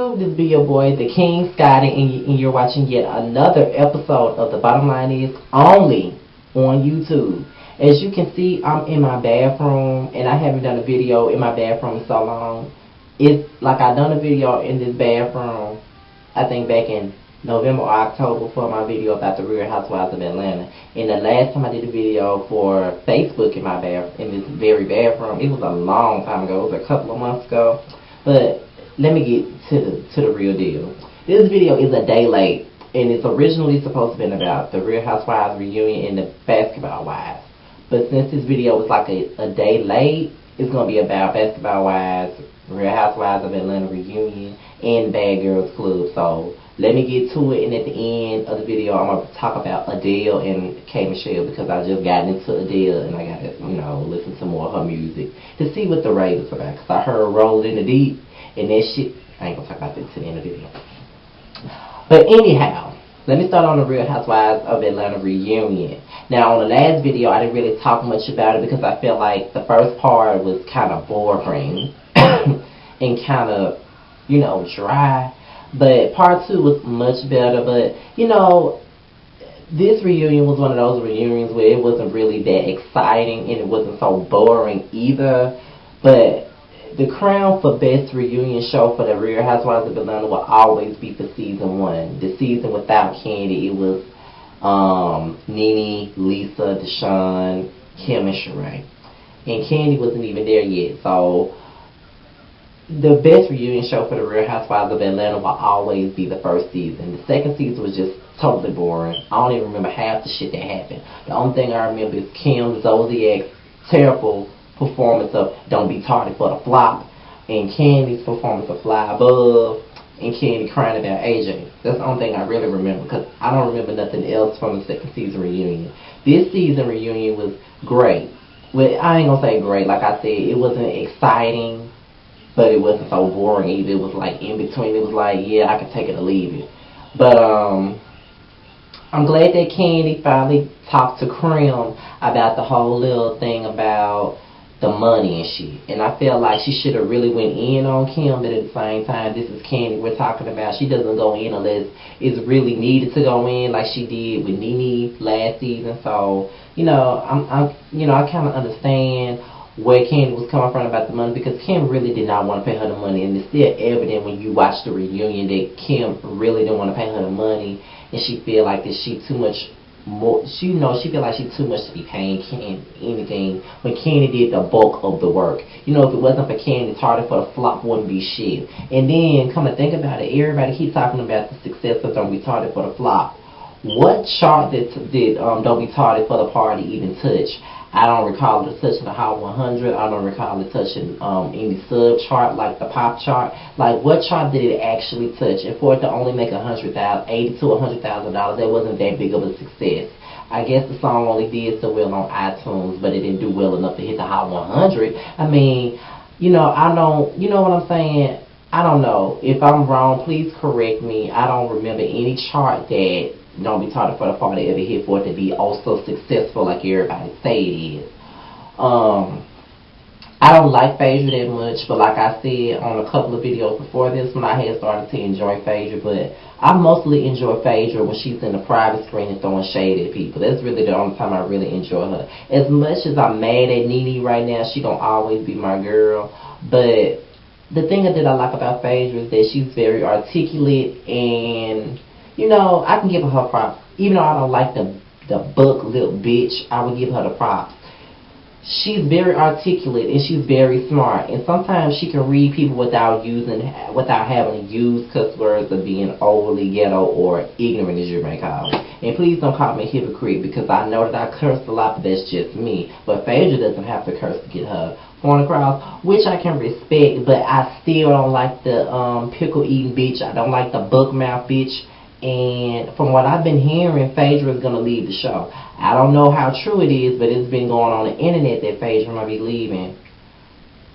YouTube, this be your boy, the King Scotty, and you're watching yet another episode of The Bottom Line Is only on YouTube. As you can see, I'm in my bathroom, and I haven't done a video in my bathroom in so long. It's like I done a video in this bathroom, I think back in November or October for my video about the Real Housewives of Atlanta. And the last time I did a video for Facebook in my in this very bathroom, it was a long time ago. It was a couple of months ago. But let me get to the real deal. This video is a day late, and it's originally supposed to be about the Real Housewives reunion and the Basketball Wives. But since this video was like a day late, it's going to be about Basketball Wives, Real Housewives of Atlanta reunion, and Bad Girls Club. So let me get to it, and at the end of the video, I'm going to talk about Adele and K. Michelle, because I just got into Adele, and I got to, listen to more of her music to see what the rave is about, because I heard Roll in the Deep, and that shit, I ain't going to talk about that to the end of the video. But anyhow, let me start on the Real Housewives of Atlanta reunion. Now, on the last video, I didn't really talk much about it, because I felt like the first part was kind of boring, and kind of, dry. But part 2 was much better. But, this reunion was one of those reunions where it wasn't really that exciting and it wasn't so boring either. But the crown for best reunion show for the Real Housewives of Atlanta will always be for season 1. The season without Candy, it was Nene, Lisa, Deshawn, Kim, and Sheree. And Candy wasn't even there yet. So the best reunion show for the Real Housewives of Atlanta will always be the first season. The second season was just totally boring. I don't even remember half the shit that happened. The only thing I remember is Kim Zodiac's terrible performance of Don't Be Tardy for the Flop, and Candy's performance of Fly Above, and Candy crying about AJ. That's the only thing I really remember, because I don't remember nothing else from the second season reunion. This season reunion was great. Well, I ain't gonna say great. Like I said, it wasn't exciting, but it wasn't so boring either. It was like in between. It was like, yeah, I could take it or leave it. But I'm glad that Candy finally talked to Krim about the whole little thing about the money and shit. And I feel like she should have really went in on Kim, but at the same time, this is Candy we're talking about. She doesn't go in unless it's really needed to go in, like she did with Nene last season. So, I kind of understand where Candy was coming from about the money, because Kim really did not want to pay her the money, and it's still evident when you watch the reunion that Kim really didn't want to pay her the money, and she feel like that she too much more. She feel like she too much to be paying Candy anything when Candy did the bulk of the work. If it wasn't for Candy, Tardy for the Flop wouldn't be shit. And then come to think about it, everybody keeps talking about the success of Don't Be Tardy for the Flop. What chart did Don't Be Tardy for the Party even touch? I don't recall it touching the Hot 100. I don't recall it touching any sub chart like the pop chart. Like, what chart did it actually touch? And for it to only make $80,000 to $100,000, that wasn't that big of a success. I guess the song only did so well on iTunes, but it didn't do well enough to hit the Hot 100. I mean, I don't, what I'm saying? I don't know. If I'm wrong, please correct me. I don't remember any chart that Don't Be Tardy for the Party ever hit for it to be also successful like everybody say it is. I don't like Phaedra that much, but like I said on a couple of videos before this one, I had started to enjoy Phaedra, but I mostly enjoy Phaedra when she's in the private screen and throwing shade at people. That's really the only time I really enjoy her. As much as I'm mad at Nene right now, she don't always be my girl, but the thing that I like about Phaedra is that she's very articulate, and I can give her props. Even though I don't like the buck lip bitch, I would give her the props. She's very articulate and she's very smart, and sometimes she can read people without having to use cuss words or being overly ghetto or ignorant, as you may call it. And please don't call me a hypocrite, because I know that I curse a lot, but that's just me. But Phaedra doesn't have to curse to get her point across, which I can respect, but I still don't like the pickle eating bitch. I don't like the buck mouth bitch. And from what I've been hearing, Phaedra is going to leave the show. I don't know how true it is, but it's been going on the internet that Phaedra might be leaving.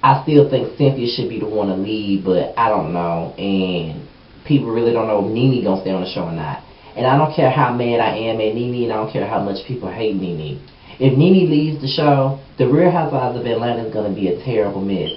I still think Cynthia should be the one to leave, but I don't know. And people really don't know if Nene going to stay on the show or not. And I don't care how mad I am at Nene, and I don't care how much people hate Nene. If Nene leaves the show, the Real Housewives of Atlanta is going to be a terrible mess.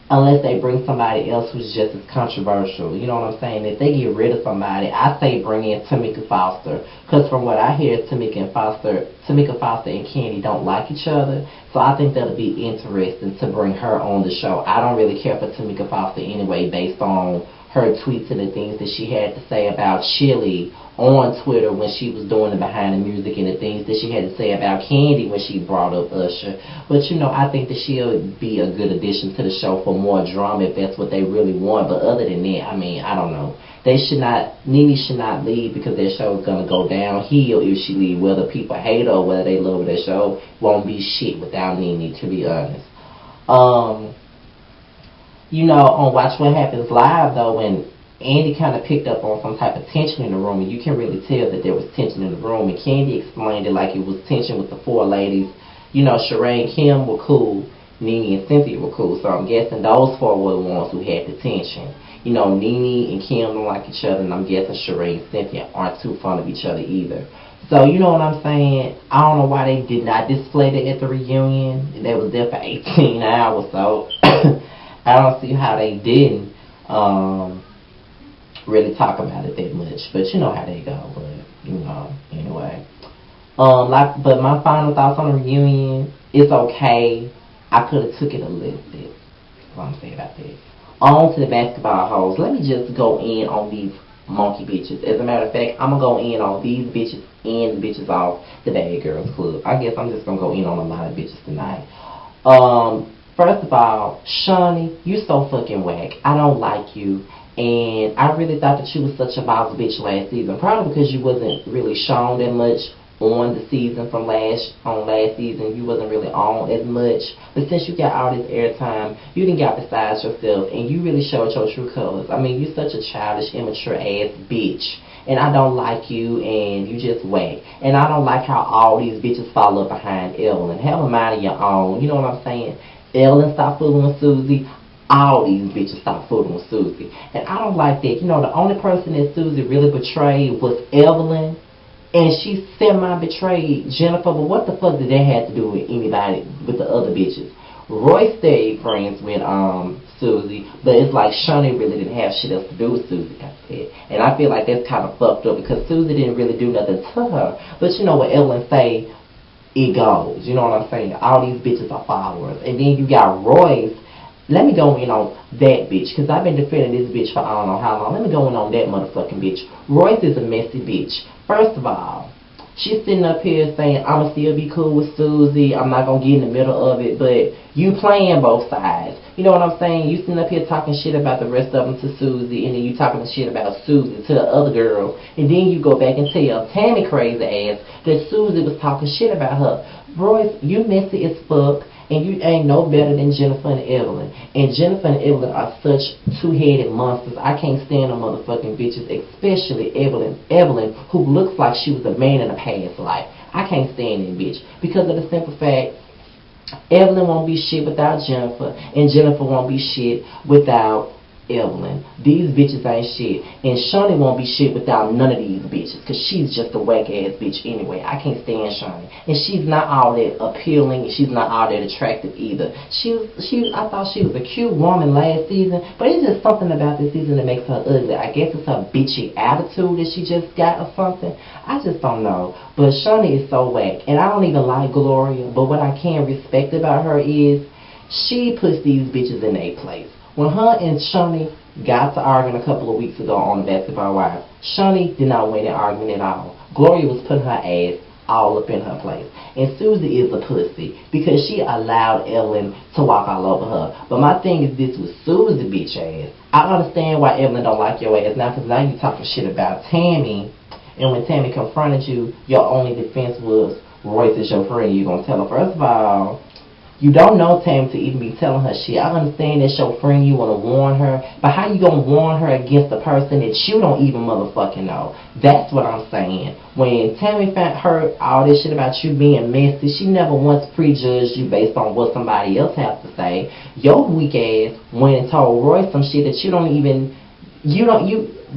unless they bring somebody else who's just as controversial. You know what I'm saying? If they get rid of somebody, I say bring in Tamika Foster. Because from what I hear, Tamika Foster and Candy don't like each other. So I think that'll be interesting to bring her on the show. I don't really care for Tamika Foster anyway, based on her tweets and the things that she had to say about Chili on Twitter when she was doing the behind the music, and the things that she had to say about Candy when she brought up Usher. But you know, I think that she'll be a good addition to the show for more drama if that's what they really want. But other than that, I mean, I don't know. Nene should not leave, because their show is going to go downhill if she leave. Whether people hate her or whether they love their show, won't be shit without Nene, to be honest. You know, on Watch What Happens Live, though, when Andy kind of picked up on some type of tension in the room, and you can really tell that there was tension in the room, and Candy explained it like it was tension with the four ladies. You know, Sheree and Kim were cool, Nene and Cynthia were cool, so I'm guessing those four were the ones who had the tension. You know, Nene and Kim don't like each other, and I'm guessing Sheree and Cynthia aren't too fond of each other either. So, you know what I'm saying? I don't know why they did not display that at the reunion. They was there for 18 hours, so I don't see how they didn't really talk about it that much. But you know how they go. But, you know, anyway. But my final thoughts on the reunion, it's okay. I could have took it a little bit. That's what I'm saying about that. On to the basketball hoes. Let me just go in on these monkey bitches. As a matter of fact, I'm going to go in on these bitches and the bitches off the Bad Girls Club. I guess I'm just going to go in on a lot of bitches tonight. First of all, Shaunie, you so fucking whack. I don't like you. And I really thought that you was such a boss bitch last season. Probably because you wasn't really shown that much on the season from last season. You wasn't really on as much. But since you got all this airtime, you didn't got besides yourself. And you really showed your true colors. I mean, you such a childish, immature ass bitch. And I don't like you, and you just whack. And I don't like how all these bitches follow up behind Evelyn. Have a mind of your own. You know what I'm saying? Evelyn stopped fooling with Susie. All these bitches stopped fooling with Susie. And I don't like that. You know, the only person that Susie really betrayed was Evelyn. And she semi-betrayed Jennifer. But what the fuck did that have to do with anybody, with the other bitches? Roy stayed friends with Susie. But it's like Shaunie really didn't have shit else to do with Susie. And I feel like that's kind of fucked up, because Susie didn't really do nothing to her. But you know what Evelyn say? It goes. You know what I'm saying? All these bitches are followers. And then you got Royce. Let me go in on that bitch, because I've been defending this bitch for I don't know how long. Let me go in on that motherfucking bitch. Royce is a messy bitch. First of all, she's sitting up here saying, I'ma still be cool with Susie, I'm not gonna get in the middle of it, but you playing both sides. You know what I'm saying? You sitting up here talking shit about the rest of them to Susie, and then you talking shit about Susie to the other girl, and then you go back and tell Tammy crazy ass that Susie was talking shit about her. Royce, you messy as fuck. And you ain't no better than Jennifer and Evelyn. And Jennifer and Evelyn are such two-headed monsters. I can't stand them motherfucking bitches, especially Evelyn, who looks like she was a man in a past life. I can't stand that bitch. Because of the simple fact, Evelyn won't be shit without Jennifer, and Jennifer won't be shit without Evelyn. These bitches ain't shit. And Shaunie won't be shit without none of these bitches, because she's just a whack ass bitch anyway. I can't stand Shaunie. And she's not all that appealing, and she's not all that attractive either. I thought she was a cute woman last season, but it's just something about this season that makes her ugly. I guess it's her bitchy attitude that she just got or something. I just don't know. But Shaunie is so whack. And I don't even like Gloria, but what I can respect about her is she puts these bitches in their place. When her and Shaunie got to arguing a couple of weeks ago on the Basketball Wives, Shaunie did not win that argument at all. Gloria was putting her ass all up in her place. And Susie is a pussy, because she allowed Evelyn to walk all over her. But my thing is this with Susie bitch ass. I understand why Evelyn don't like your ass now, because now you talking shit about Tammy. And when Tammy confronted you, your only defense was Royce is your friend. You gonna tell her, first of all, you don't know Tammy to even be telling her shit. I understand that's your friend, you want to warn her. But how you going to warn her against a person that you don't even motherfucking know? That's what I'm saying. When Tammy heard all this shit about you being messy, she never once prejudged you based on what somebody else has to say. Your weak ass went and told Roy some shit that you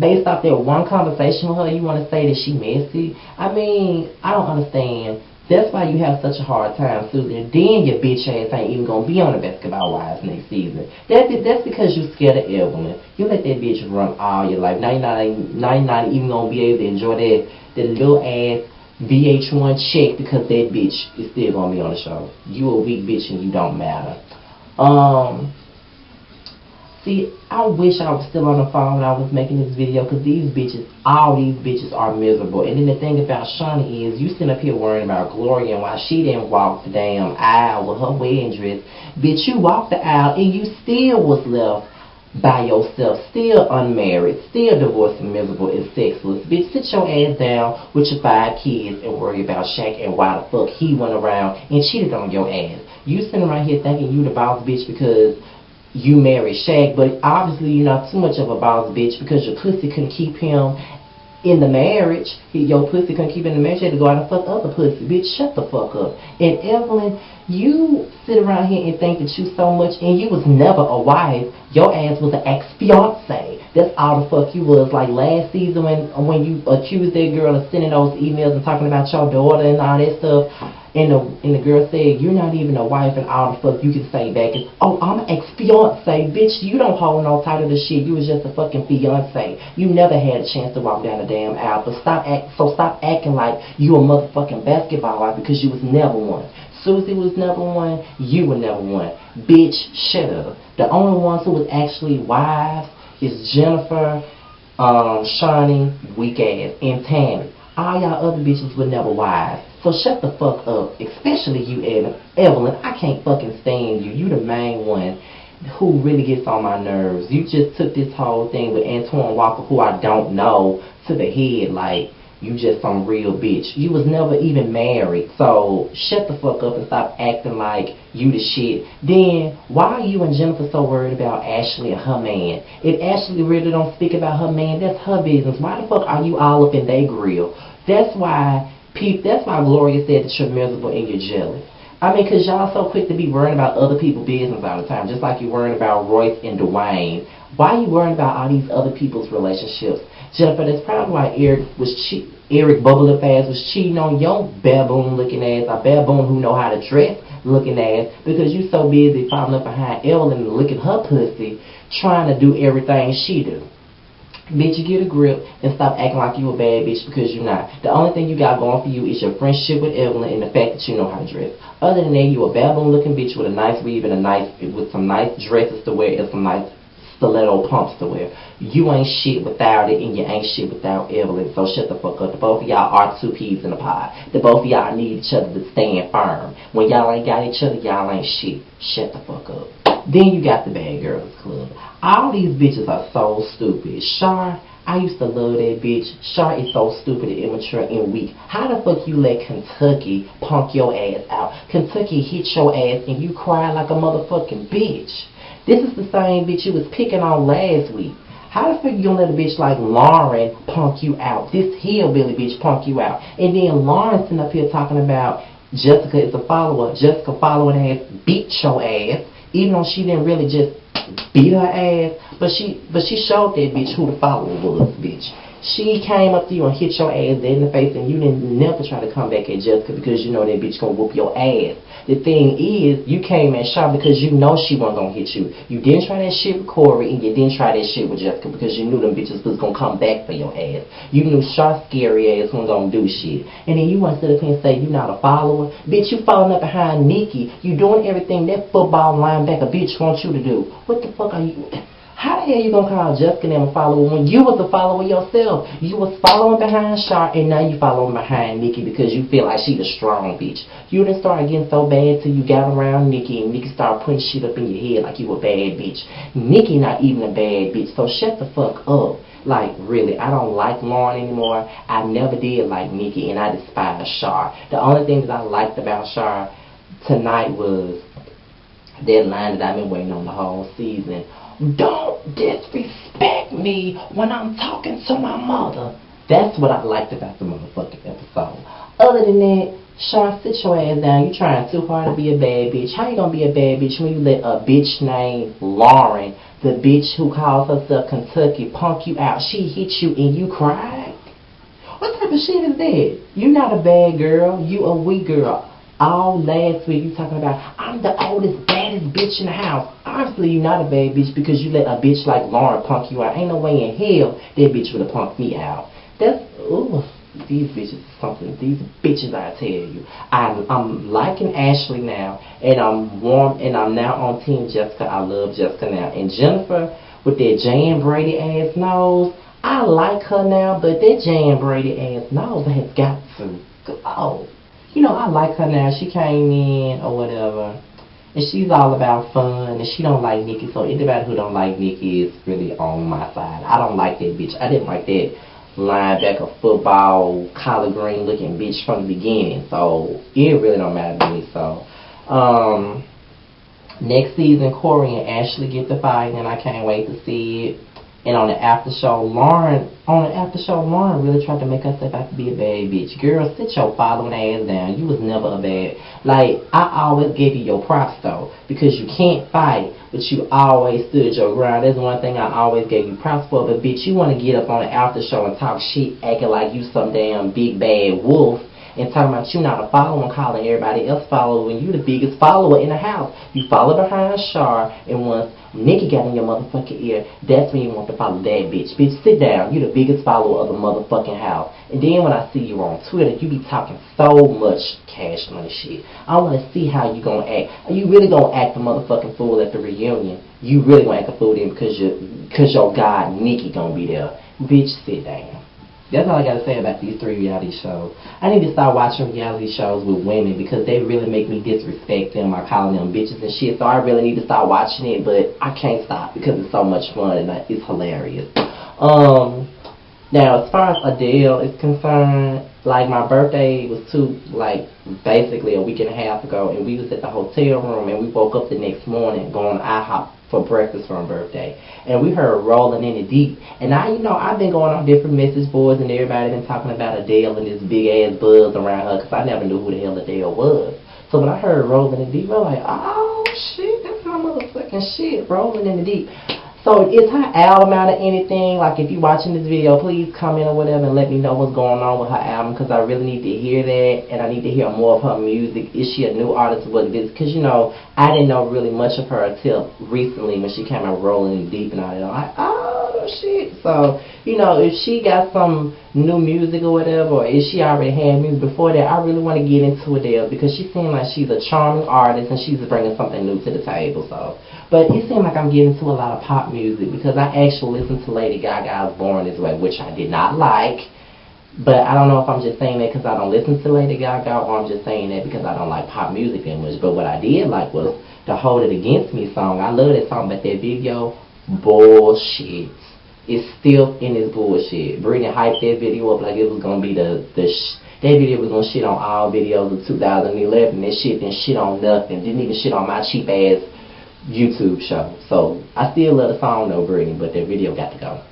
based off that one conversation with her, you want to say that she messy? I mean, I don't understand That's why you have such a hard time, Susie. And then your bitch ass ain't even gonna be on the Basketball Wives next season. That's because you scared of Evelyn. You let that bitch run all your life. Now you're not even gonna be able to enjoy that little ass VH1 check because that bitch is still gonna be on the show. You a weak bitch and you don't matter. See, I wish I was still on the phone when I was making this video, because all these bitches are miserable. And then the thing about Shawnee is, you sitting up here worrying about Gloria and why she didn't walk the damn aisle with her wedding dress. Bitch, you walked the aisle and you still was left by yourself, still unmarried, still divorced and miserable and sexless. Bitch, sit your ass down with your 5 kids and worry about Shaq and why the fuck he went around and cheated on your ass. You sitting around here thinking you the boss bitch because you married Shaq, but obviously you're not too much of a boss bitch because your pussy couldn't keep him in the marriage. Your pussy couldn't keep him in the marriage. You had to go out and fuck other pussy. Bitch, shut the fuck up. And Evelyn, you sit around here and think that you so much, and you was never a wife. Your ass was an ex-fiance. That's all the fuck you was. Like last season when you accused that girl of sending those emails and talking about your daughter and all that stuff. And the girl said, you're not even a wife, and all the fuck you can say back is, oh, I'm an ex-fiance. Bitch, you don't hold no title to shit. You was just a fucking fiance. You never had a chance to walk down the damn aisle. But stop acting like you a motherfucking basketball wife, because you was never one. Susie was never one. You were never one. Bitch, shut up. The only ones who was actually wives is Jennifer, Shawnee, weak ass, and Tammy. All y'all other bitches were never wives. So shut the fuck up, especially you, Evelyn. I can't fucking stand you. You the main one who really gets on my nerves. You just took this whole thing with Antoine Walker, who I don't know, to the head like you just some real bitch. You was never even married. So shut the fuck up and stop acting like you the shit. Then why are you and Jennifer so worried about Ashley and her man? If Ashley really don't speak about her man, that's her business. Why the fuck are you all up in their grill? That's why Gloria said that you're miserable and you're jealous. I mean, because y'all so quick to be worrying about other people's business all the time, just like you're worrying about Royce and Dwayne. Why are you worrying about all these other people's relationships? Jennifer, that's probably why Eric Bubble Up ass was cheating on your baboon looking ass, a baboon who know how to dress looking ass, because you so busy following up behind Evelyn and licking her pussy, trying to do everything she do. Bitch, you get a grip and stop acting like you a bad bitch, because you're not. The only thing you got going for you is your friendship with Evelyn and the fact that you know how to dress. Other than that, you a baboon looking bitch with a nice weave and with some nice dresses to wear and some nice stiletto pumps to wear. You ain't shit without it, and you ain't shit without Evelyn. So shut the fuck up. The both of y'all are 2 peas in a pod. The both of y'all need each other to stand firm. When y'all ain't got each other, y'all ain't shit. Shut the fuck up. Then you got the Bad Girls Club. All these bitches are so stupid. Shar, I used to love that bitch. Shar is so stupid and immature and weak. How the fuck you let Kentucky punk your ass out? Kentucky hit your ass and you cry like a motherfucking bitch. This is the same bitch you was picking on last week. How the fuck you gonna let a bitch like Lauren punk you out? This hillbilly bitch punk you out. And then Lauren sitting up here talking about Jessica is a follower. Jessica following ass beat your ass. Even though she didn't really just beat her ass, but she showed that bitch who the follower was, bitch. She came up to you and hit your ass dead in the face, and you didn't never try to come back at Jessica because you know that bitch gonna whoop your ass. The thing is, you came at Shaw because you know she wasn't gonna hit you. You didn't try that shit with Corey, and you didn't try that shit with Jessica because you knew them bitches was gonna come back for your ass. You knew Shaw's scary ass wasn't gonna do shit. And then you want to sit up here and say you not a follower? Bitch, you following up behind Nikki. You doing everything that football linebacker bitch wants you to do. What the fuck are you... How the hell you gonna call Jessica and them a follower when you was a follower yourself? You was following behind Shar, and now you following behind Nikki because you feel like she the strong bitch. You didn't start getting so bad till you got around Nikki, and Nikki started putting shit up in your head like you a bad bitch. Nikki not even a bad bitch, so shut the fuck up. Like, really, I don't like Lauren anymore. I never did like Nikki, and I despise Shar. The only thing that I liked about Shar tonight was that line that I've been waiting on the whole season. Don't disrespect me when I'm talking to my mother. That's what I liked about the motherfucking episode. Other than that, Shar, sit your ass down. You trying too hard to be a bad bitch. How you gonna be a bad bitch when you let a bitch named Lauren, the bitch who calls herself Kentucky, punk you out? She hit you and you cried? What type type of shit is that? You're not a bad girl. You a weak girl. All last week you talking about, I'm the oldest, baddest bitch in the house. Obviously you're not a bad bitch because you let a bitch like Lauren punk you out. Ain't no way in hell that bitch would have punked me out. That's, ooh, these bitches is something. These bitches, I tell you. I'm liking Ashley now, and I'm warm, and I'm now on Team Jessica. I love Jessica now. And Jennifer, with that Jan Brady ass nose, I like her now, but that Jan Brady ass nose has got to go. You know, I like her now. She came in or whatever, and she's all about fun, and she don't like Nikki, so anybody who don't like Nikki is really on my side. I don't like that bitch. I didn't like that linebacker, football, collard green looking bitch from the beginning, so it really don't matter to me. So, next season, Corey and Ashley get the fight, and I can't wait to see it. And on the after show, Lauren really tried to make herself out to be a bad bitch. Girl, sit your following ass down. You was never a bad. Like, I always gave you your props, though, because you can't fight, but you always stood your ground. That's one thing I always gave you props for. But, bitch, you want to get up on the after show and talk shit, acting like you some damn big bad wolf, and talking about you not a follower and calling everybody else follower when you the biggest follower in the house. You follow behind Shar, and once Nikki got in your motherfucking ear, that's when you want to follow that bitch. Bitch, sit down. You the biggest follower of the motherfucking house. And then when I see you on Twitter, you be talking so much cash money shit. I want to see how you gonna act. Are you really gonna act a motherfucking fool at the reunion? You really gonna act a fool then because your guy Nikki gonna be there. Bitch, sit down. That's all I got to say about these 3 reality shows. I need to start watching reality shows with women because they really make me disrespect them by calling them bitches and shit. So I really need to start watching it, but I can't stop because it's so much fun and it's hilarious. Now, as far as Adele is concerned, like, my birthday was basically a week and a half ago, and we was at the hotel room, and we woke up the next morning going to IHOP for breakfast for her birthday. And we heard Rolling in the Deep. And I've been going on different message boards, and everybody been talking about Adele and this big-ass buzz around her, because I never knew who the hell Adele was. So when I heard Rolling in the Deep, I was like, oh, shit, that's my motherfucking shit, Rolling in the Deep. So is her album out of anything? Like, if you're watching this video, please comment or whatever and let me know what's going on with her album, because I really need to hear that, and I need to hear more of her music. Is she a new artist or what it is? Because, I didn't know really much of her until recently when she came out Rolling Deep and all that. I'm like, oh, shit. So, if she got some new music or whatever, or if she already had music before that, I really want to get into Adele because she seems like she's a charming artist and she's bringing something new to the table. So, but it seems like I'm getting into a lot of pop music because I actually listened to Lady Gaga's Born This Way, which I did not like. But I don't know if I'm just saying that because I don't listen to Lady Gaga, or I'm just saying that because I don't like pop music that much. But what I did like was the Hold It Against Me song. I love that song, but that video, bullshit. It's still in this bullshit. Britney hyped that video up like it was going to be that video was going to shit on all videos of 2011. That shit didn't shit on nothing. Didn't even shit on my cheap ass YouTube show. So I still love the song though, Britney, but that video got to go.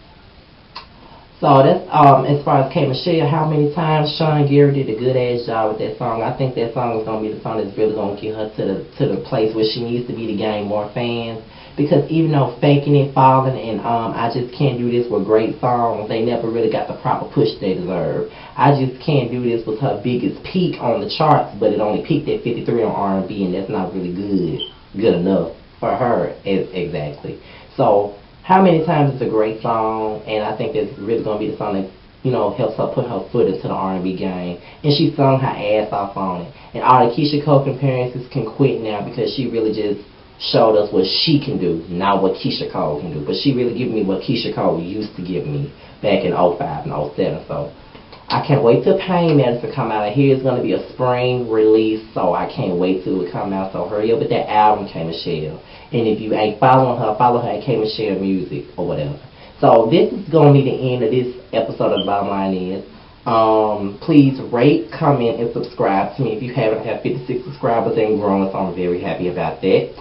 So that's as far as K. Michelle, how many times Sean Gary did a good ass job with that song. I think that song is gonna be the song that's really gonna get her to the place where she needs to be to gain more fans. Because even though Faking It, Falling, and I Just Can't Do This were great songs, they never really got the proper push they deserve. I Just Can't Do This was her biggest peak on the charts, but it only peaked at 53 on R&B, and that's not really good enough for her exactly. So how many times it's a great song, and I think that's really going to be the song that, helps her put her foot into the R&B game. And she sung her ass off on it. And all the Keisha Cole comparisons can quit now because she really just showed us what she can do, not what Keisha Cole can do. But she really gave me what Keisha Cole used to give me back in 05 and 07. So I can't wait till Pain Medicine come out. I hear it's going to be a spring release, so I can't wait till it come out. So hurry up with that album, K. Michelle. And if you ain't following her, follow her at K. Michelle Music or whatever. So this is going to be the end of this episode of The Bottom Line Is. Please rate, comment, and subscribe to me if you haven't. I have 56 subscribers and growing, so I'm very happy about that.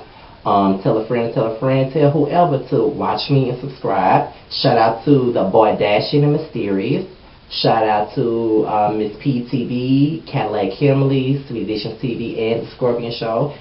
Tell a friend, tell whoever to watch me and subscribe. Shout out to the boy Dashing and Mysterious. Shout out to Miss PTV, Cadillac Kimberly, Sweet Edition TV, and The Scorpion Show.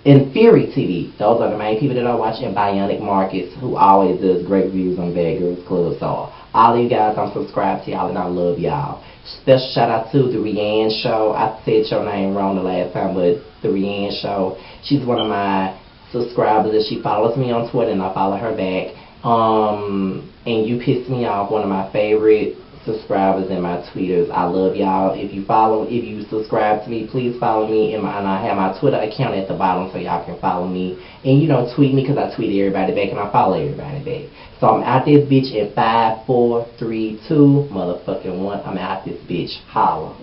And Fury TV. Those are the main people that I watch. And Bionic Marcus, who always does great reviews on Bad Girls Club. So All of you guys, I'm subscribed to y'all and I love y'all. Special shout out to the Rianne Show. I said your name wrong the last time, but the Rianne Show. She's one of my subscribers and she follows me on Twitter and I follow her back. And you pissed me off, one of my favorite subscribers and my tweeters. I love y'all. If you subscribe to me, please follow me, and I have my Twitter account at the bottom so y'all can follow me. And tweet me, because I tweet everybody back and I follow everybody back. So I'm out this bitch in 5, 4, 3, 2, motherfucking 1. I'm out this bitch. Holla.